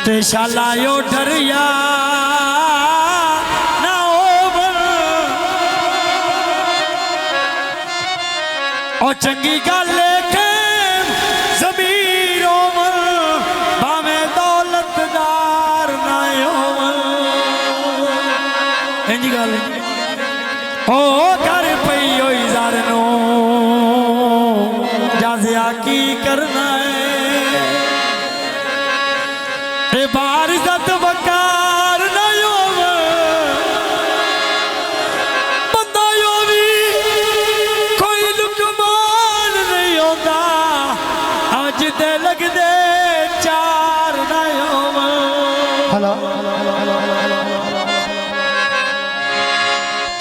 ते शाला यो डरिया ना ओ चंगी गल के ज़मीरों भावे दौलतदार ना इंजी गल ओ घर पई होई ज़ार नो जाज़िया की करना है बार इज्जत वकार ना बंदा यो भी कोई लुकमान नहीं होता अज दे लगदे चार ना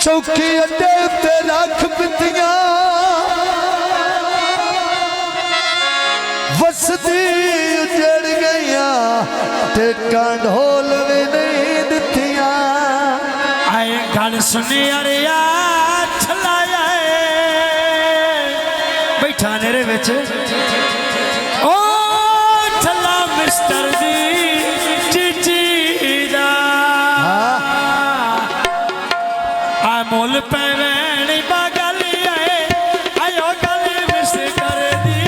चौकी अड्डे ते रख बितियां वसदी उजड़ गईया टेका ढोल भी नहीं दिथिया आए गल सुने अरे छलाया बैठा नेरे विच ओ छला मिस्टर दी चीची दा आ मोल पे वैणी बागली आए आयो गल मिस कर दी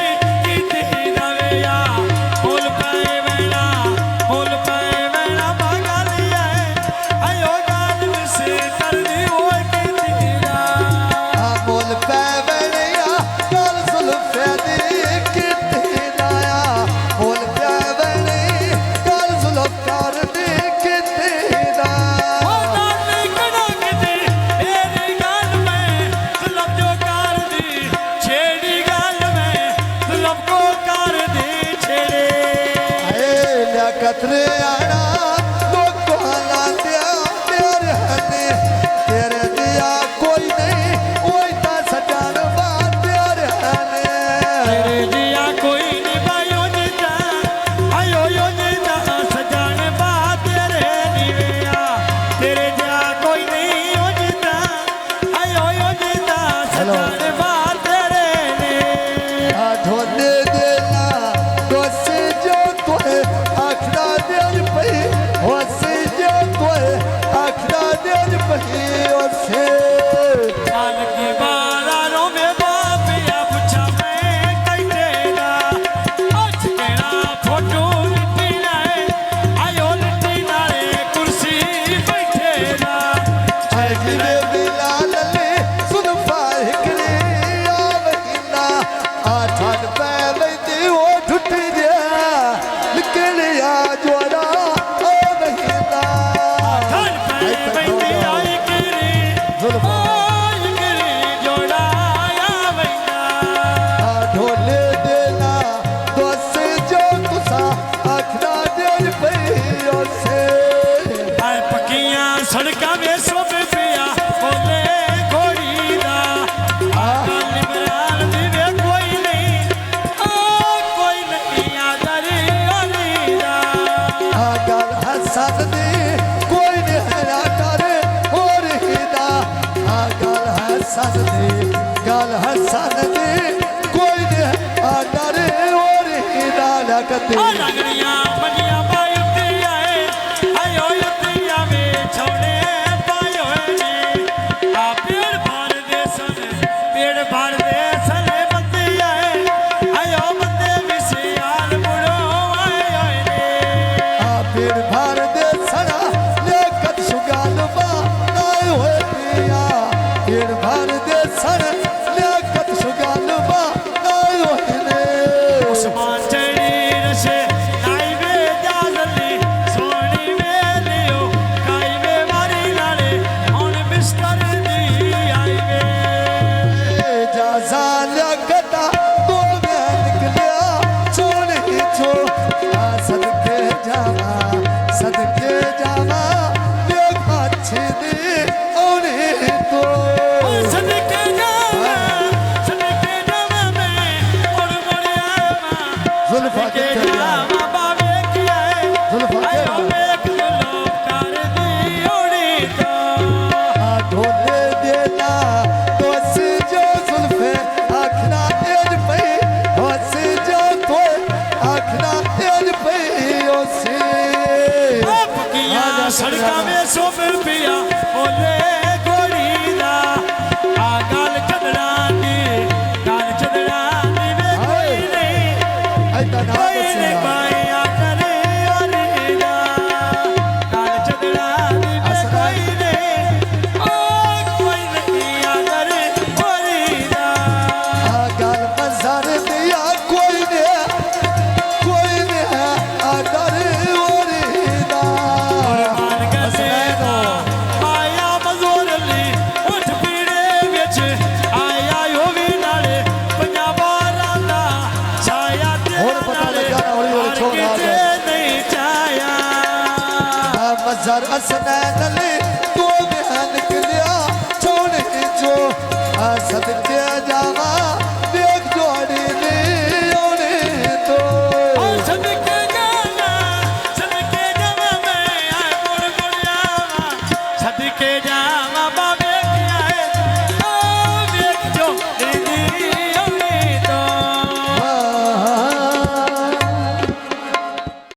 कतरे आना तो कोला दिया तेरे हने तेरे दिया कोई नहीं वही ता सजान बात तेरे हने तेरे दिया कोई नहीं भाइयो जीता आयो यो जीता सजान बात तेरे निवेया तेरे दिया कोई नहीं यो जीता आयो यो जीता सजान बात तेरे ने ढोले देना दोसे जो तोहे आखड़ा देज पही वसे जो तोहे आखड़ा देज पही वसे आल की बारारों में बाप या पूछा मैं कई देना आज केड़ा फोटो लिट्टी लाए आयो लिट्टी नाले कुर्सी बैठे ना गिरे बिलाल ले सुन फाहिकली आवहिना आठान पै वैदी वो ठुटी दिया निकलिया जोड़ा आवहिना धन पे बैठी आई गिरी जोड़ा आया वैना ढोले देना दोसे जो तुसा आखड़ा देज पई ओसे आए पक्कियां सड़कां में सोबे पिया बोले घोड़ी दा आका लिबराल दी वे कोई नहीं आदरी वाली दा गल हसन दी कोई नहीं करे और हिदा गल हसन दी कोई नहीं करे और हिदा लगती लगड़ियां बनिया पायुती आए आयो युतिया में छोड़े पायो ने आ पेड़ भर दे सन बंदी आए आयो बंदे विसियाल मुड़ो आयो ने फिर भर दे सड़ा लेकत सुगाल बा नाय होए पिया फिर भर दे सड़ा लेकत सुगाल बा नाय होए ने उस्मान चढ़ी रशे नाई वे जाजल हजार असनैनले तो बहन निकलिया छोड़ जो सदके जावा